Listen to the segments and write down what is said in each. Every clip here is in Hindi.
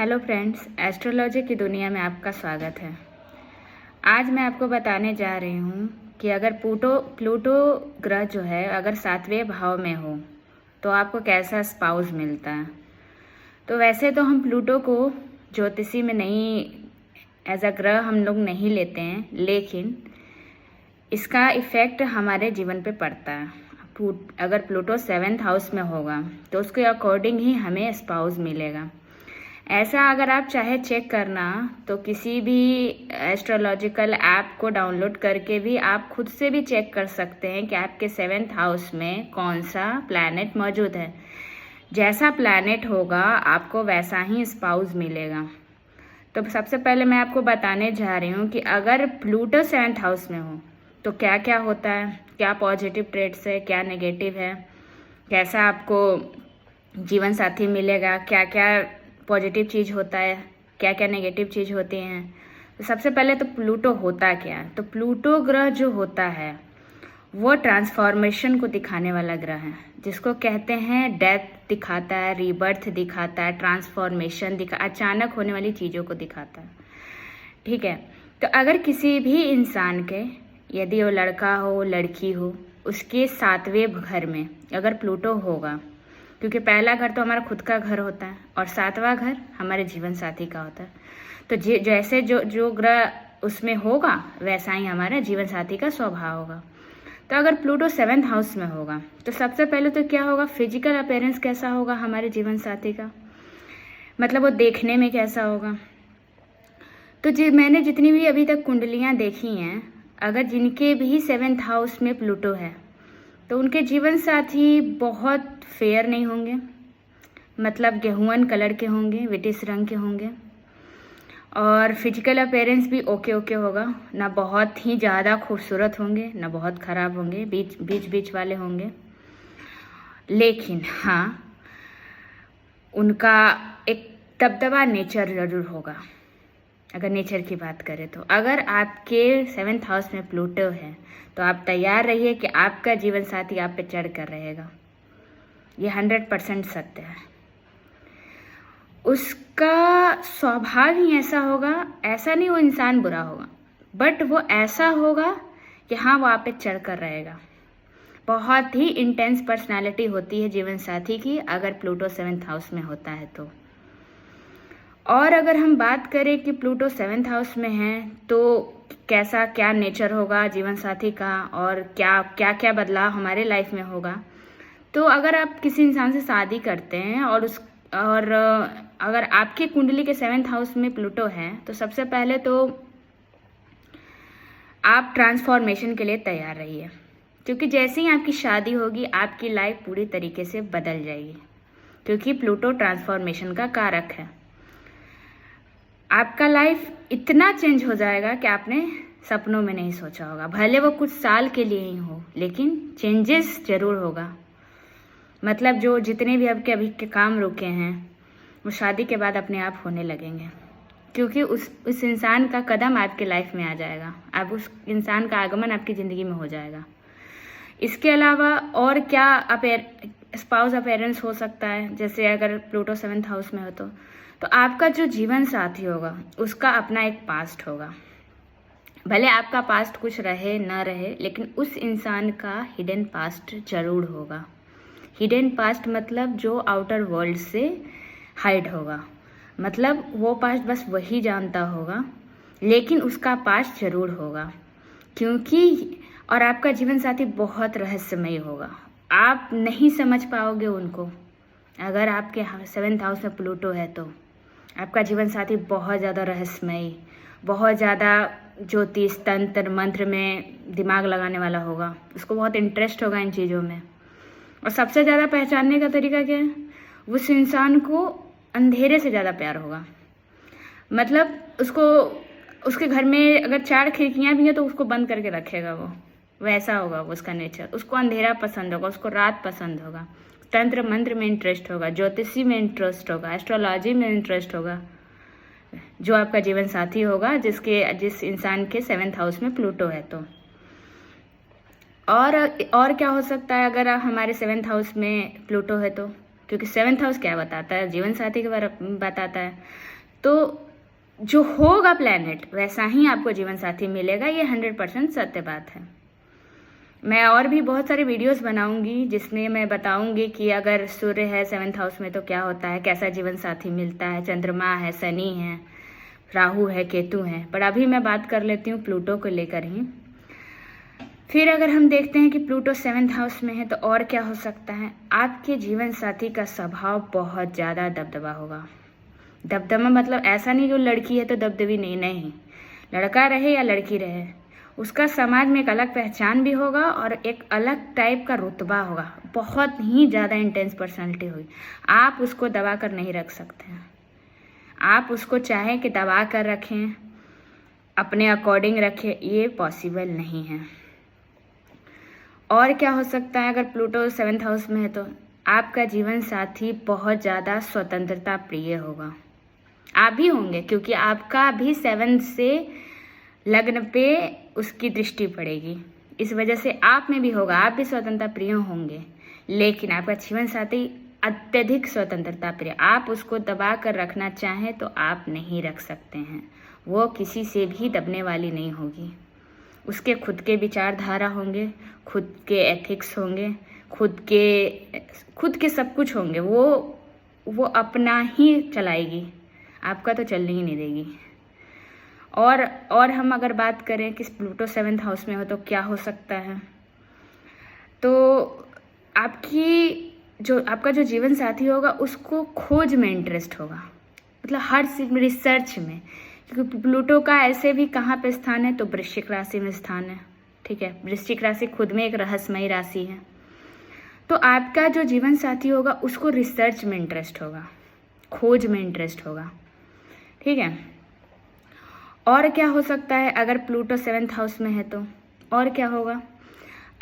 हेलो फ्रेंड्स, एस्ट्रोलॉजी की दुनिया में आपका स्वागत है। आज मैं आपको बताने जा रही हूँ कि अगर प्लूटो ग्रह जो है अगर 7वें भाव में हो तो आपको कैसा स्पाउस मिलता है। तो वैसे तो हम प्लूटो को ज्योतिषी में नहीं एज अ ग्रह हम लोग नहीं लेते हैं, लेकिन इसका इफ़ेक्ट हमारे जीवन पे पड़ता है। अगर प्लूटो 7th हाउस में होगा तो उसके अकॉर्डिंग ही हमें स्पाउस मिलेगा। ऐसा अगर आप चाहे चेक करना तो किसी भी एस्ट्रोलॉजिकल ऐप को डाउनलोड करके भी आप खुद से भी चेक कर सकते हैं कि आपके 7th हाउस में कौन सा प्लैनेट मौजूद है। जैसा प्लैनेट होगा आपको वैसा ही स्पाउस मिलेगा। तो सबसे पहले मैं आपको बताने जा रही हूँ कि अगर प्लूटो 7th हाउस में हो तो क्या क्या होता है, क्या पॉजिटिव ट्रेड्स है, क्या नेगेटिव है, कैसा आपको जीवन साथी मिलेगा, क्या क्या पॉजिटिव चीज़ होता है, क्या क्या नेगेटिव चीज़ होती हैं। तो सबसे पहले तो प्लूटो होता क्या है। तो प्लूटो ग्रह जो होता है वो ट्रांसफॉर्मेशन को दिखाने वाला ग्रह है, जिसको कहते हैं डेथ दिखाता है, रीबर्थ दिखाता है, ट्रांसफॉर्मेशन अचानक होने वाली चीज़ों को दिखाता है। ठीक है, तो अगर किसी भी इंसान के, यदि वो लड़का हो लड़की हो, उसके 7वें घर में अगर प्लूटो होगा, क्योंकि पहला घर तो हमारा खुद का घर होता है और 7वां घर हमारे जीवन साथी का होता है। तो जैसे जो ग्रह उसमें होगा वैसा ही हमारा जीवन साथी का स्वभाव होगा। तो अगर प्लूटो 7th हाउस में होगा तो सबसे पहले तो क्या होगा, फिजिकल अपीयरेंस कैसा होगा हमारे जीवन साथी का, मतलब वो देखने में कैसा होगा। तो मैंने जितनी भी अभी तक कुंडलियाँ देखी हैं, अगर जिनके भी 7th हाउस में प्लूटो है तो उनके जीवन साथी बहुत फेयर नहीं होंगे, मतलब गेहुअन कलर के होंगे, विटिस रंग के होंगे, और फिजिकल अपीयरेंस भी ओके होगा, ना बहुत ही ज़्यादा खूबसूरत होंगे ना बहुत ख़राब होंगे, बीच वाले होंगे। लेकिन हाँ, उनका एक दबदबा नेचर ज़रूर होगा। अगर नेचर की बात करें तो अगर आपके 7th हाउस में प्लूटो है तो आप तैयार रहिए कि आपका जीवन साथी आप पे चढ़ कर रहेगा। ये 100% सत्य है। उसका स्वभाव ही ऐसा होगा, ऐसा नहीं वो इंसान बुरा होगा, बट वो ऐसा होगा कि हाँ वो आप पे चढ़ कर रहेगा। बहुत ही इंटेंस पर्सनालिटी होती है जीवन साथी की अगर प्लूटो 7th हाउस में होता है तो। और अगर हम बात करें कि प्लूटो 7th हाउस में है तो कैसा क्या नेचर होगा जीवन साथी का और क्या क्या क्या बदलाव हमारे लाइफ में होगा। तो अगर आप किसी इंसान से शादी करते हैं और अगर आपकी कुंडली के 7th हाउस में प्लूटो है तो सबसे पहले तो आप ट्रांसफॉर्मेशन के लिए तैयार रहिए, क्योंकि जैसे ही आपकी शादी होगी आपकी लाइफ पूरी तरीके से बदल जाएगी, क्योंकि प्लूटो ट्रांसफॉर्मेशन का कारक है। आपका लाइफ इतना चेंज हो जाएगा कि आपने सपनों में नहीं सोचा होगा। भले वो कुछ साल के लिए ही हो, लेकिन चेंजेस जरूर होगा। मतलब जो जितने भी आपके अभी के काम रुके हैं वो शादी के बाद अपने आप होने लगेंगे, क्योंकि उस इंसान का कदम आपके लाइफ में आ जाएगा, अब उस इंसान का आगमन आपकी ज़िंदगी में हो जाएगा। इसके अलावा और क्या स्पाउस अपीयरेंस हो सकता है, जैसे अगर प्लूटो 7th हाउस में हो तो आपका जो जीवन साथी होगा उसका अपना एक पास्ट होगा। भले आपका पास्ट कुछ रहे ना रहे, लेकिन उस इंसान का हिडन पास्ट जरूर होगा। हिडन पास्ट मतलब जो आउटर वर्ल्ड से हाइड होगा, मतलब वो पास्ट बस वही जानता होगा, लेकिन उसका पास्ट जरूर होगा। क्योंकि और आपका जीवन साथी बहुत रहस्यमय होगा, आप नहीं समझ पाओगे उनको। अगर आपके 7th हाउस में प्लूटो है तो आपका जीवन साथी बहुत ज़्यादा रहस्यमय, बहुत ज़्यादा ज्योतिष तंत्र मंत्र में दिमाग लगाने वाला होगा, उसको बहुत इंटरेस्ट होगा इन चीज़ों में। और सबसे ज़्यादा पहचानने का तरीका क्या है, उस इंसान को अंधेरे से ज़्यादा प्यार होगा। मतलब उसके घर में अगर 4 खिड़कियाँ भी हैं तो उसको बंद करके रखेगा वो, वैसा होगा उसका नेचर। उसको अंधेरा पसंद होगा, उसको रात पसंद होगा, तंत्र मंत्र में इंटरेस्ट होगा, ज्योतिषी में इंटरेस्ट होगा, एस्ट्रोलॉजी में इंटरेस्ट होगा, जो आपका जीवन साथी होगा जिस इंसान के 7th हाउस में प्लूटो है तो। और क्या हो सकता है अगर हमारे 7th हाउस में प्लूटो है तो क्योंकि 7th हाउस क्या बताता है, जीवन साथी के बारे में बताता है। तो जो होगा प्लैनेट वैसा ही आपको जीवन साथी मिलेगा, ये 100% सत्य बात है। मैं और भी बहुत सारे वीडियोस बनाऊंगी जिसमें मैं बताऊंगी कि अगर सूर्य है 7th हाउस में तो क्या होता है, कैसा जीवन साथी मिलता है, चंद्रमा है, शनि है, राहु है, केतु है। पर अभी मैं बात कर लेती हूँ प्लूटो को लेकर ही। फिर अगर हम देखते हैं कि प्लूटो 7th हाउस में है तो और क्या हो सकता है, आपके जीवन साथी का स्वभाव बहुत ज़्यादा दबदबा होगा। दबदबा मतलब ऐसा नहीं कि वो लड़की है तो दबदबी नहीं, लड़का रहे या लड़की रहे, उसका समाज में एक अलग पहचान भी होगा और एक अलग टाइप का रुतबा होगा। बहुत ही ज़्यादा इंटेंस पर्सनालिटी होगी। आप उसको दबा कर नहीं रख सकते हैं। आप उसको चाहें कि दबा कर रखें, अपने अकॉर्डिंग रखें, ये पॉसिबल नहीं है। और क्या हो सकता है अगर प्लूटो 7th हाउस में है तो आपका जीवन साथी बहुत ज़्यादा स्वतंत्रता प्रिय होगा। आप भी होंगे क्योंकि आपका भी 7 से लग्न पे उसकी दृष्टि पड़ेगी, इस वजह से आप में भी होगा, आप भी स्वतंत्रता प्रिय होंगे। लेकिन आपका जीवन साथी अत्यधिक स्वतंत्रता प्रिय, आप उसको दबा कर रखना चाहें तो आप नहीं रख सकते हैं। वो किसी से भी दबने वाली नहीं होगी। उसके खुद के विचारधारा होंगे, खुद के एथिक्स होंगे, खुद के सब कुछ होंगे। वो अपना ही चलाएगी, आपका तो चलने ही नहीं देगी। और हम अगर बात करें कि प्लूटो 7th हाउस में हो तो क्या हो सकता है, तो आपका जो जीवन साथी होगा उसको खोज में इंटरेस्ट होगा, मतलब हर रिसर्च में। क्योंकि प्लूटो का ऐसे भी कहाँ पे स्थान है, तो वृश्चिक राशि में स्थान है। ठीक है, वृश्चिक राशि खुद में एक रहस्यमयी राशि है। तो आपका जो जीवन साथी होगा उसको रिसर्च में इंटरेस्ट होगा, खोज में इंटरेस्ट होगा। ठीक है। और क्या हो सकता है अगर प्लूटो 7th हाउस में है तो और क्या होगा,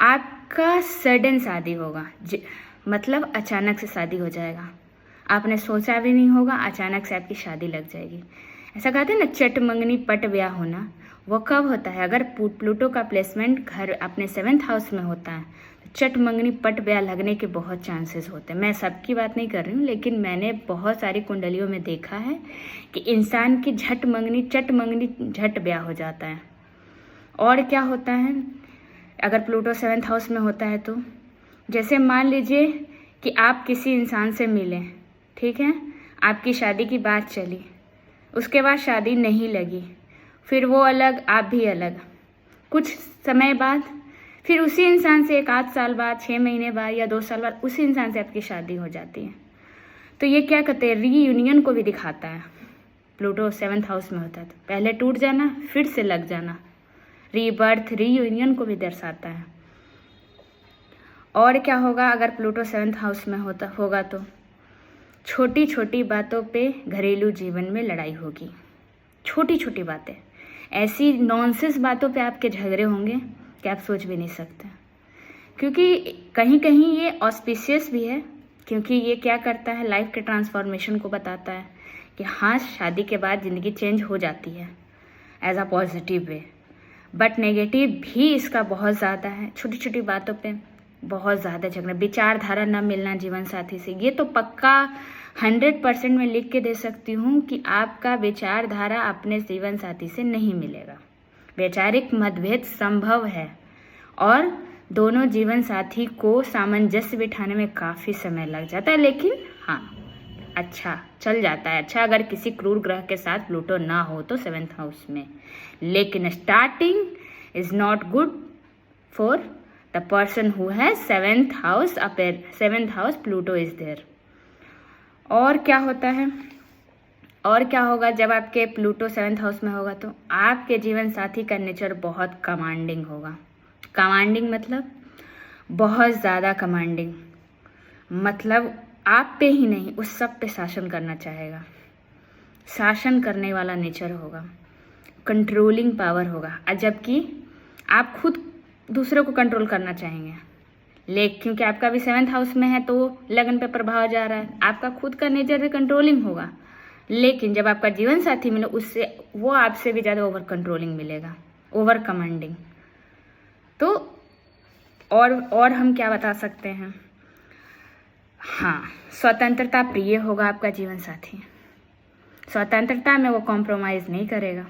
आपका सडन शादी होगा, मतलब अचानक से शादी हो जाएगा। आपने सोचा भी नहीं होगा, अचानक से आपकी शादी लग जाएगी। ऐसा कहते हैं ना, चट मंगनी पट ब्याह होना, वो कब होता है, अगर प्लूटो का प्लेसमेंट घर अपने 7th हाउस में होता है तो चट मंगनी पट ब्याह लगने के बहुत चांसेस होते हैं। मैं सबकी बात नहीं कर रही हूँ, लेकिन मैंने बहुत सारी कुंडलियों में देखा है कि इंसान की चट मंगनी झट ब्याह हो जाता है। और क्या होता है अगर प्लूटो 7th हाउस में होता है तो, जैसे मान लीजिए कि आप किसी इंसान से मिले, ठीक है, आपकी शादी की बात चली, उसके बाद शादी नहीं लगी, फिर वो अलग आप भी अलग, कुछ समय बाद फिर उसी इंसान से 1-8 साल बाद, 6 महीने बाद या 2 साल बाद उसी इंसान से आपकी शादी हो जाती है। तो ये क्या कहते हैं, रीयूनियन को भी दिखाता है। प्लूटो 7th हाउस में होता है तो पहले टूट जाना फिर से लग जाना, रीबर्थ, रीयूनियन को भी दर्शाता है। और क्या होगा अगर प्लूटो 7th हाउस में होगा तो छोटी छोटी बातों पे घरेलू जीवन में लड़ाई होगी। छोटी छोटी बातें, ऐसी नॉनसेंस बातों पे आपके झगड़े होंगे कि आप सोच भी नहीं सकते। क्योंकि कहीं कहीं ये ऑस्पिशियस भी है, क्योंकि ये क्या करता है, लाइफ के ट्रांसफॉर्मेशन को बताता है कि हाँ, शादी के बाद ज़िंदगी चेंज हो जाती है as a positive way. But negative भी इसका बहुत ज़्यादा है। छोटी छोटी बातों पे बहुत ज़्यादा झगड़ा, विचारधारा न मिलना जीवन साथी से, ये तो पक्का 100% में लिख के दे सकती हूँ कि आपका विचारधारा अपने जीवन साथी से नहीं मिलेगा। वैचारिक मतभेद संभव है और दोनों जीवन साथी को सामंजस्य बिठाने में काफ़ी समय लग जाता है, लेकिन हाँ, अच्छा चल जाता है। अच्छा अगर किसी क्रूर ग्रह के साथ प्लूटो ना हो तो 7th हाउस में, लेकिन starting is not good for the person who has 7th house, 7th house Pluto is there. और क्या होता है, और क्या होगा जब आपके प्लूटो 7th हाउस में होगा तो आपके जीवन साथी का नेचर बहुत कमांडिंग होगा। कमांडिंग मतलब बहुत ज़्यादा कमांडिंग, मतलब आप पे ही नहीं उस सब पे शासन करना चाहेगा। शासन करने वाला नेचर होगा, कंट्रोलिंग पावर होगा, जबकि आप खुद दूसरों को कंट्रोल करना चाहेंगे। लेकिन क्योंकि आपका भी 7th हाउस में है तो लगन पे प्रभाव जा रहा है, आपका खुद का नेचर भी कंट्रोलिंग होगा। लेकिन जब आपका जीवन साथी मिले उससे वो आपसे भी ज़्यादा ओवर कंट्रोलिंग मिलेगा, ओवर कमांडिंग। तो और हम क्या बता सकते हैं, हाँ, स्वतंत्रता प्रिय होगा आपका जीवन साथी। स्वतंत्रता में वो कॉम्प्रोमाइज़ नहीं करेगा।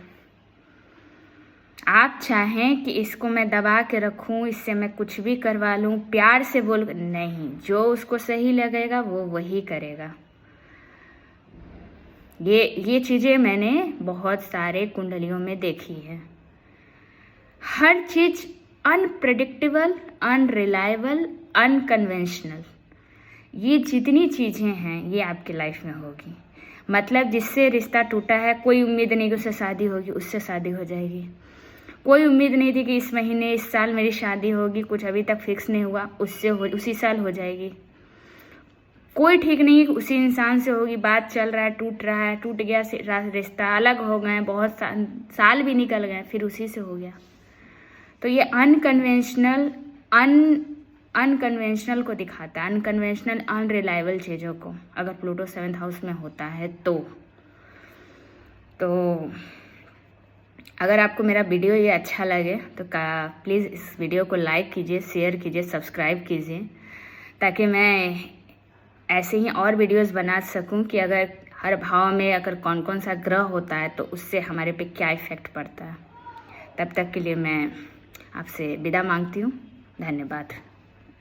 आप चाहें कि इसको मैं दबा के रखूं, इससे मैं कुछ भी करवा लूं, प्यार से बोल, नहीं, जो उसको सही लगेगा वो वही करेगा। ये चीज़ें मैंने बहुत सारे कुंडलियों में देखी है। हर चीज़ अनप्रेडिक्टेबल, अनरिलायबल, अनकन्वेंशनल, ये जितनी चीज़ें हैं ये आपकी लाइफ में होगी। मतलब जिससे रिश्ता टूटा है, कोई उम्मीद नहीं कि उससे शादी होगी, उससे शादी हो जाएगी। कोई उम्मीद नहीं थी कि इस महीने, इस साल मेरी शादी होगी, कुछ अभी तक फिक्स नहीं हुआ, उसी साल हो जाएगी। कोई ठीक नहीं है कि उसी इंसान से होगी, बात चल रहा है, टूट रहा है, टूट गया रिश्ता, अलग हो गए, बहुत साल भी निकल गए, फिर उसी से हो गया। तो ये अनकन्वेंशनल को दिखाता है, अनकन्वेंशनल, अनरिलायबल चीज़ों को, अगर प्लूटो 7th हाउस में होता है तो अगर आपको मेरा वीडियो ये अच्छा लगे तो प्लीज़ इस वीडियो को लाइक कीजिए, शेयर कीजिए, सब्सक्राइब कीजिए, ताकि मैं ऐसे ही और वीडियोस बना सकूं कि अगर हर भाव में अगर कौन कौन सा ग्रह होता है तो उससे हमारे पे क्या इफ़ेक्ट पड़ता है। तब तक के लिए मैं आपसे विदा मांगती हूँ। धन्यवाद।